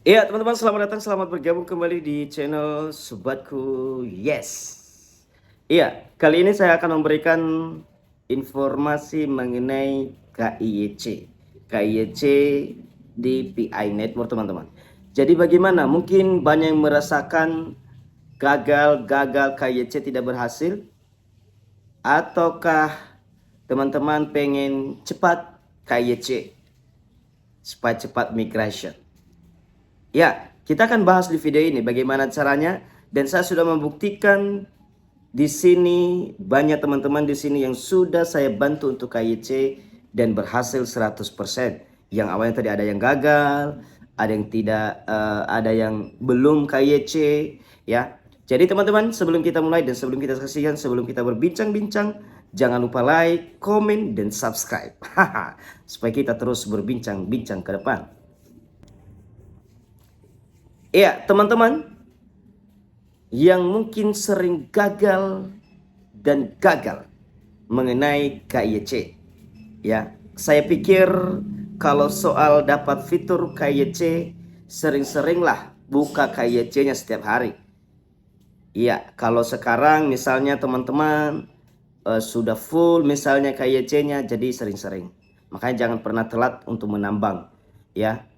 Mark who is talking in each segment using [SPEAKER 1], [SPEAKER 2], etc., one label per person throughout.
[SPEAKER 1] Iya teman-teman, selamat datang, selamat bergabung kembali di channel Sobatku Yes. Iya, kali ini saya akan memberikan informasi mengenai KIYC. KIYC di PI Network teman-teman. Jadi bagaimana? Mungkin banyak yang merasakan gagal KIYC tidak berhasil. Ataukah teman-teman pengen cepat KIYC supaya cepat migration? Ya, kita akan bahas di video ini bagaimana caranya, dan saya sudah membuktikan di sini banyak teman-teman di sini yang sudah saya bantu untuk KYC dan berhasil 100%. Yang awalnya tadi ada yang gagal, ada yang tidak, ada yang belum KYC ya. Jadi teman-teman, sebelum kita mulai dan sebelum kita saksikan, sebelum kita berbincang-bincang, jangan lupa like, komen, dan subscribe. Supaya kita terus berbincang-bincang ke depan. Ya, teman-teman yang mungkin sering gagal dan gagal mengenai KYC. Ya, saya pikir kalau soal dapat fitur KYC, sering-seringlah buka KYC-nya setiap hari. Iya, kalau sekarang misalnya teman-teman sudah full misalnya KYC-nya, jadi sering-sering. Makanya jangan pernah telat untuk menambang, ya.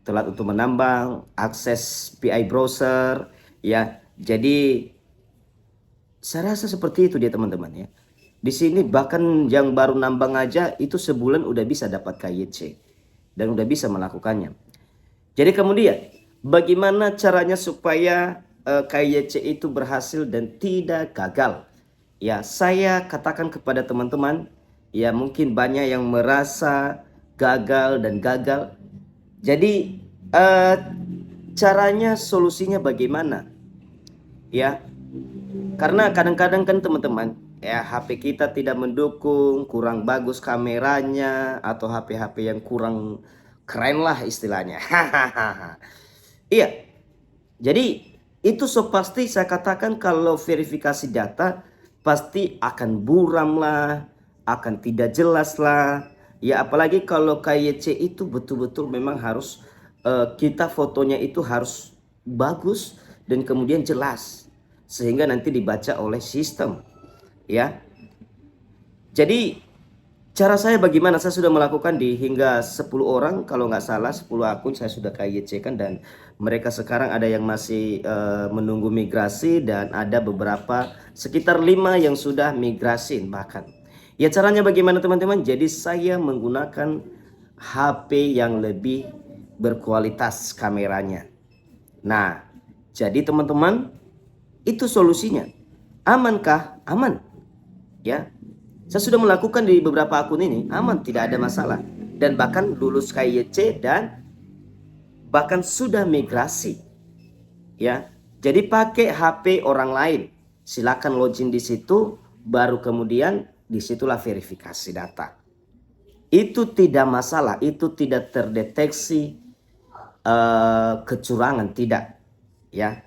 [SPEAKER 1] Telat untuk menambang, akses PI browser, ya. Jadi saya rasa seperti itu dia teman-teman ya. Di sini bahkan yang baru nambang aja itu sebulan udah bisa dapat KYC dan udah bisa melakukannya. Jadi kemudian bagaimana caranya supaya KYC itu berhasil dan tidak gagal? Ya, saya katakan kepada teman-teman, ya mungkin banyak yang merasa gagal dan gagal. Jadi caranya, solusinya bagaimana? Ya, karena kadang-kadang kan teman-teman, ya HP kita tidak mendukung, kurang bagus kameranya, atau HP-HP yang kurang keren lah istilahnya. Iya, jadi itu so pasti saya katakan kalau verifikasi data pasti akan buram lah, akan tidak jelas lah. Ya apalagi kalau KYC itu betul-betul memang harus kita fotonya itu harus bagus dan kemudian jelas sehingga nanti dibaca oleh sistem. Ya. Jadi cara saya bagaimana? Saya sudah melakukan di hingga 10 orang, kalau nggak salah 10 akun saya sudah KYC kan, dan mereka sekarang ada yang masih menunggu migrasi dan ada beberapa sekitar 5 yang sudah migrasi bahkan. Ya caranya bagaimana teman-teman? Jadi saya menggunakan HP yang lebih berkualitas kameranya. Nah, jadi teman-teman itu solusinya. Amankah? Aman. Ya, saya sudah melakukan di beberapa akun ini, aman, tidak ada masalah. Dan bahkan lulus KYC dan bahkan sudah migrasi. Ya, jadi pakai HP orang lain. Silakan login di situ, baru kemudian disitulah verifikasi data. Itu tidak masalah, itu tidak terdeteksi kecurangan, tidak. Ya,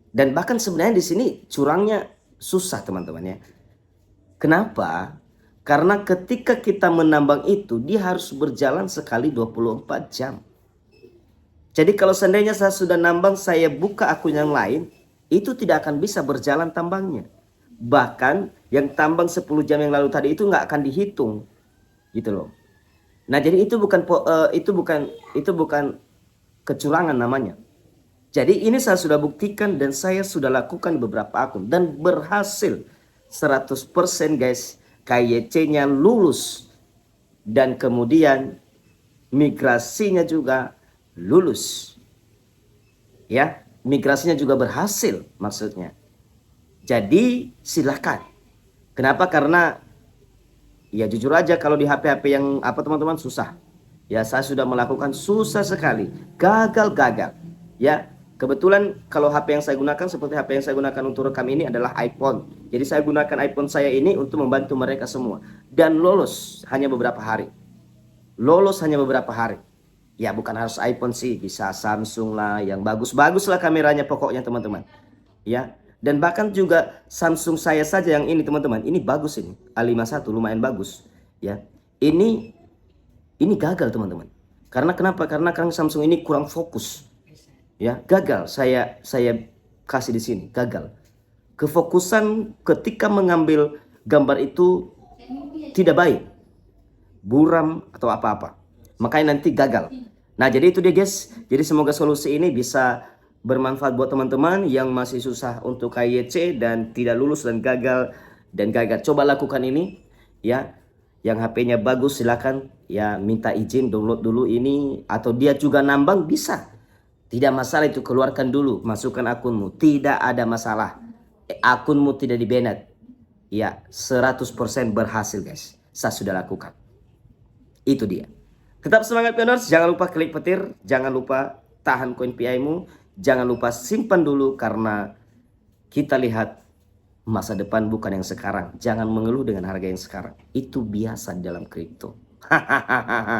[SPEAKER 1] dan bahkan sebenarnya di sini curangnya susah teman-teman ya. Kenapa? Karena ketika kita menambang itu, dia harus berjalan sekali 24 jam. Jadi kalau seandainya saya sudah nambang, saya buka akun yang lain, itu tidak akan bisa berjalan tambangnya. Bahkan yang tambang 10 jam yang lalu tadi itu nggak akan dihitung. Gitu loh. Nah, jadi itu bukan kecurangan namanya. Jadi ini saya sudah buktikan dan saya sudah lakukan beberapa akun dan berhasil 100% guys. KYC-nya lulus dan kemudian migrasinya juga lulus. Ya, migrasinya juga berhasil maksudnya. Jadi silakan. Kenapa? Karena ya jujur aja kalau di HP-HP yang apa teman-teman susah. Ya saya sudah melakukan susah sekali. Gagal. Ya, kebetulan kalau HP yang saya gunakan seperti HP yang saya gunakan untuk rekam ini adalah iPhone. Jadi saya gunakan iPhone saya ini untuk membantu mereka semua. Dan lolos hanya beberapa hari. Lolos hanya beberapa hari. Ya bukan harus iPhone sih, bisa Samsung lah, yang bagus-bagus lah kameranya pokoknya teman-teman. Ya, dan bahkan juga Samsung saya saja yang ini teman-teman, ini bagus ini, A51 lumayan bagus. Ya, ini gagal teman-teman. Karena kenapa? Karena Samsung ini kurang fokus. Ya, gagal. Saya kasih di sini, gagal. Kefokusan ketika mengambil gambar itu tidak baik, buram atau apa-apa, makanya nanti gagal. Nah, jadi itu dia guys. Jadi semoga solusi ini bisa bermanfaat buat teman-teman yang masih susah untuk KYC dan tidak lulus dan gagal. Coba lakukan ini ya. Yang HP-nya bagus silakan ya, minta izin download dulu ini, atau dia juga nambang bisa. Tidak masalah, itu keluarkan dulu, masukkan akunmu, tidak ada masalah. Akunmu tidak di-banned. Ya, 100% berhasil guys. Saya sudah lakukan. Itu dia. Tetap semangat pioners, jangan lupa klik petir, jangan lupa tahan koin PI-mu, jangan lupa simpan dulu karena kita lihat masa depan bukan yang sekarang. Jangan mengeluh dengan harga yang sekarang. Itu biasa dalam kripto. Hahaha.